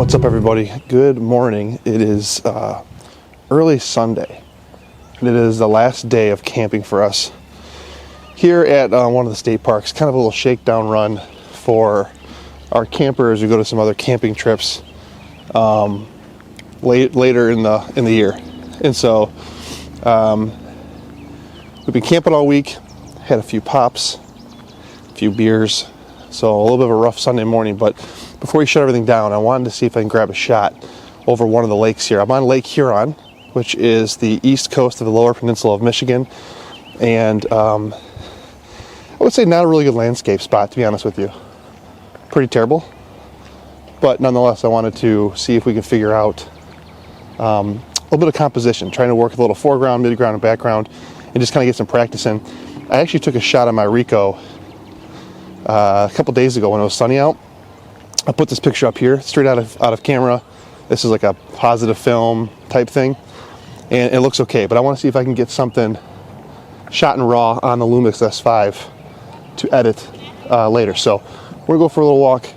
What's up, everybody? Good morning. It is early Sunday, and it is the last day of camping for us here at one of the state parks. Kind of a little shakedown run for our campers who go to some other camping trips later in the year. And so we've been camping all week, had a few pops, a few beers, so a little bit of a rough Sunday morning. But before we shut everything down, I wanted to see if I can grab a shot over one of the lakes here. I'm on Lake Huron, which is the east coast of the lower peninsula of Michigan, and I would say not a really good landscape spot, to be honest with you. Pretty terrible, but nonetheless, I wanted to see if we can figure out a little bit of composition, trying to work a little foreground, midground, and background, and just kind of get some practice in. I actually took a shot on my Ricoh a couple days ago when it was sunny out. I put this picture up here, straight out of camera. This is like a positive film type thing, and it looks okay, but I want to see if I can get something shot in raw on the Lumix S5 to edit later. So we're gonna go for a little walk,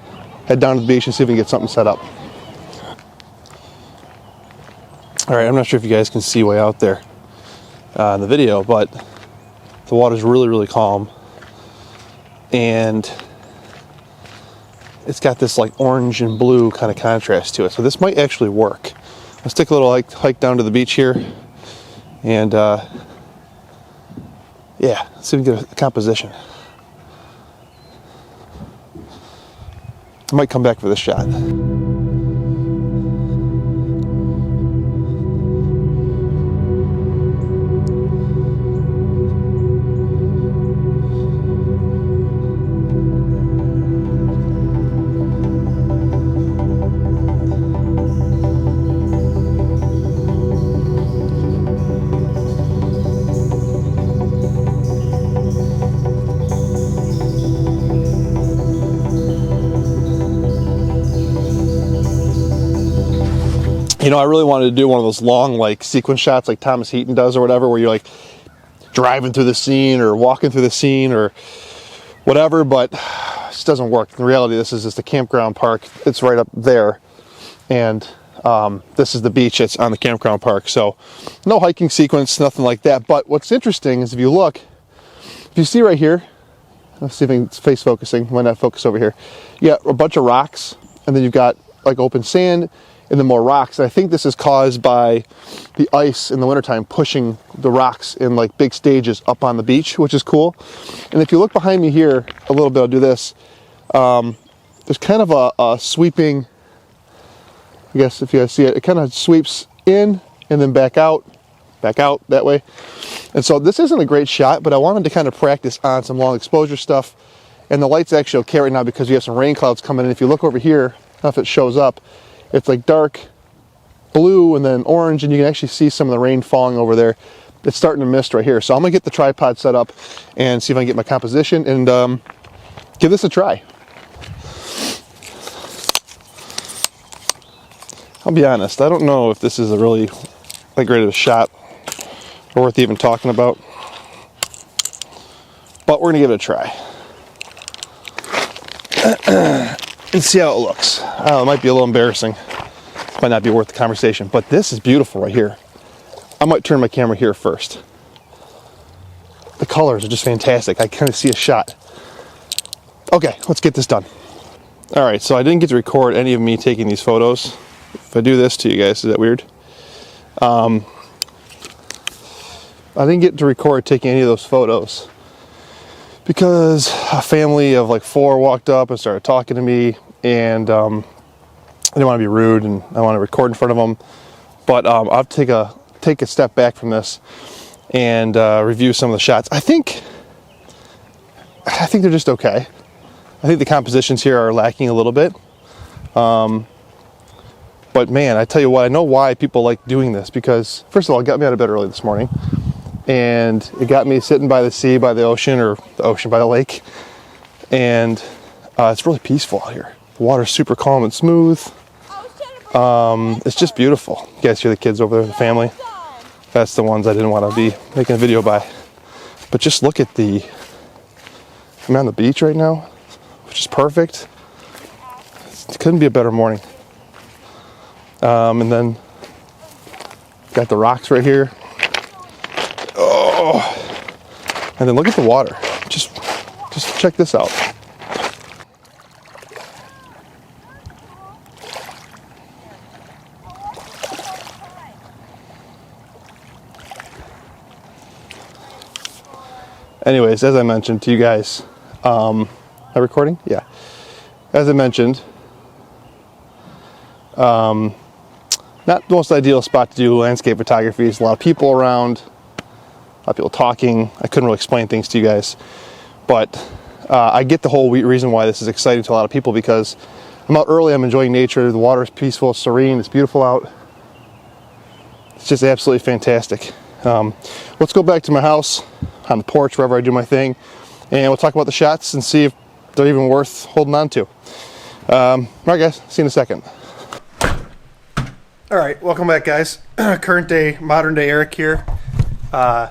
head down to the beach, and see if we can get something set up. All right, I'm not sure if you guys can see way out there in the video, but the water's really, really calm, and it's got this like orange and blue kind of contrast to it. So this might actually work. Let's take a little hike down to the beach here, and yeah, let's see if we can get a composition. I might come back for this shot. You know, I really wanted to do one of those long, like, sequence shots like Thomas Heaton does or whatever, where you're like driving through the scene or walking through the scene or whatever, but it just doesn't work. In reality, this is just a campground park. It's right up there, and this is the beach. It's on the campground park, so no hiking sequence, nothing like that. But what's interesting is if you look, if you see right here, let's see if it's face focusing. Why not focus over here? You got a bunch of rocks, and then you've got like open sand, and then more rocks. And I think this is caused by the ice in the wintertime pushing the rocks in like big stages up on the beach, which is cool. And if you look behind me here a little bit, I'll do this. There's kind of a sweeping, I guess if you guys see it, it kind of sweeps in and then back out that way. And so this isn't a great shot, but I wanted to kind of practice on some long exposure stuff. And the light's actually okay right now because we have some rain clouds coming in. If you look over here, I don't know if it shows up, it's like dark blue and then orange, and you can actually see some of the rain falling over there. It's starting to mist right here. So I'm gonna get the tripod set up and see if I can get my composition and give this a try. I'll be honest, I don't know if this is a really that great of a shot or worth even talking about, but we're gonna give it a try. And see how it looks. I don't know, it might be a little embarrassing. Might not be worth the conversation, but this is beautiful right here. I might turn my camera here first. The colors are just fantastic. I kind of see a shot. Okay, let's get this done. All right, so I didn't get to record any of me taking these photos. If I do this to you guys, is that weird? I didn't get to record taking any of those photos because a family of like 4 walked up and started talking to me, and I didn't want to be rude, and I want to record in front of them. But I'll have to take a step back from this and review some of the shots. I think they're just okay. I think the compositions here are lacking a little bit. But man, I tell you what, I know why people like doing this, because first of all, it got me out of bed early this morning, and it got me sitting by the sea, by the ocean, or the ocean by the lake, and it's really peaceful out here. The water's super calm and smooth. It's just beautiful. You guys hear the kids over there, the family? That's the ones I didn't want to be making a video by. But just look at I'm on the beach right now, which is perfect. It couldn't be a better morning. And then got the rocks right here. Oh, and then look at the water. Just check this out. Anyways, as I mentioned to you guys, am I recording? Yeah. As I mentioned, not the most ideal spot to do landscape photography. There's a lot of people around, a lot of people talking. I couldn't really explain things to you guys, but I get the whole reason why this is exciting to a lot of people, because I'm out early, I'm enjoying nature, the water is peaceful, it's serene, it's beautiful out. It's just absolutely fantastic. Let's go back to my house, on the porch, wherever I do my thing, and we'll talk about the shots and see if they're even worth holding on to. All right, guys, see you in a second. All right, welcome back, guys. Current day, modern day Eric here. I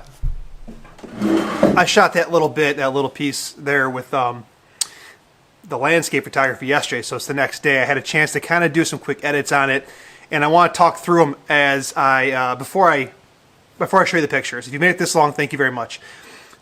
shot that little piece there with the landscape photography yesterday, so it's the next day. I had a chance to kind of do some quick edits on it, and I want to talk through them as before I show you the pictures. If you made it this long, thank you very much.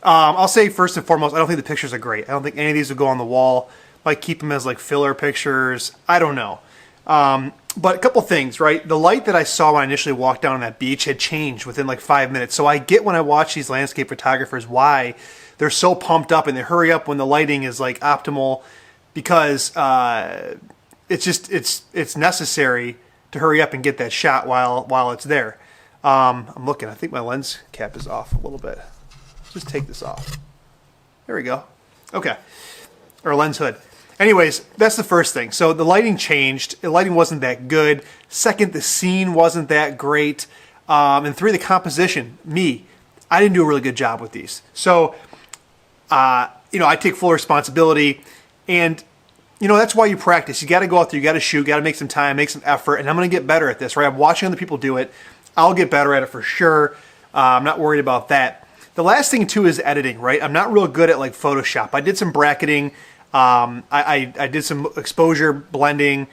I'll say first and foremost, I don't think the pictures are great. I don't think any of these would go on the wall. Might keep them as like filler pictures. I don't know. But a couple things, right? The light that I saw when I initially walked down on that beach had changed within like 5 minutes. So I get when I watch these landscape photographers why they're so pumped up and they hurry up when the lighting is like optimal, because it's necessary to hurry up and get that shot while it's there. I'm looking. I think my lens cap is off a little bit. Just take this off. There we go. Okay. Or lens hood. Anyways, that's the first thing. So the lighting changed. The lighting wasn't that good. Second, the scene wasn't that great. And three, the composition. I didn't do a really good job with these. So, I take full responsibility. And, that's why you practice. You got to go out there. You got to shoot. Got to make some time, make some effort. And I'm going to get better at this, right? I'm watching other people do it. I'll get better at it for sure. I'm not worried about that. The last thing too is editing, right? I'm not real good at like Photoshop. I did some bracketing. I did some exposure blending,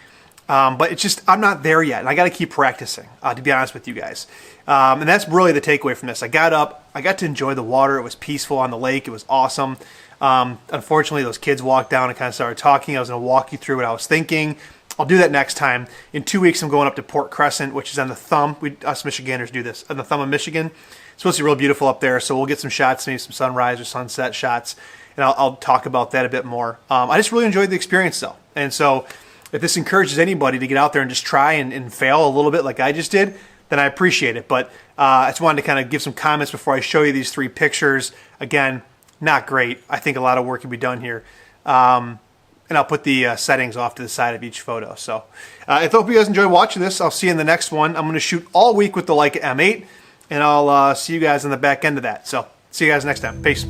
but it's just, I'm not there yet. And I got to keep practicing, to be honest with you guys. And that's really the takeaway from this. I got up, I got to enjoy the water. It was peaceful on the lake. It was awesome. Unfortunately, those kids walked down and kind of started talking. I was going to walk you through what I was thinking. I'll do that next time. In 2 weeks, I'm going up to Port Crescent, which is on the thumb. Us Michiganders do this, on the thumb of Michigan. It's supposed to be real beautiful up there, so we'll get some shots, maybe some sunrise or sunset shots, and I'll talk about that a bit more. I just really enjoyed the experience, though. And so if this encourages anybody to get out there and just try and fail a little bit like I just did, then I appreciate it. But I just wanted to kind of give some comments before I show you these three pictures. Again, not great. I think a lot of work can be done here. And I'll put the settings off to the side of each photo. So I hope you guys enjoy watching this. I'll see you in the next one. I'm going to shoot all week with the Leica M8, and I'll see you guys on the back end of that. So see you guys next time. Peace.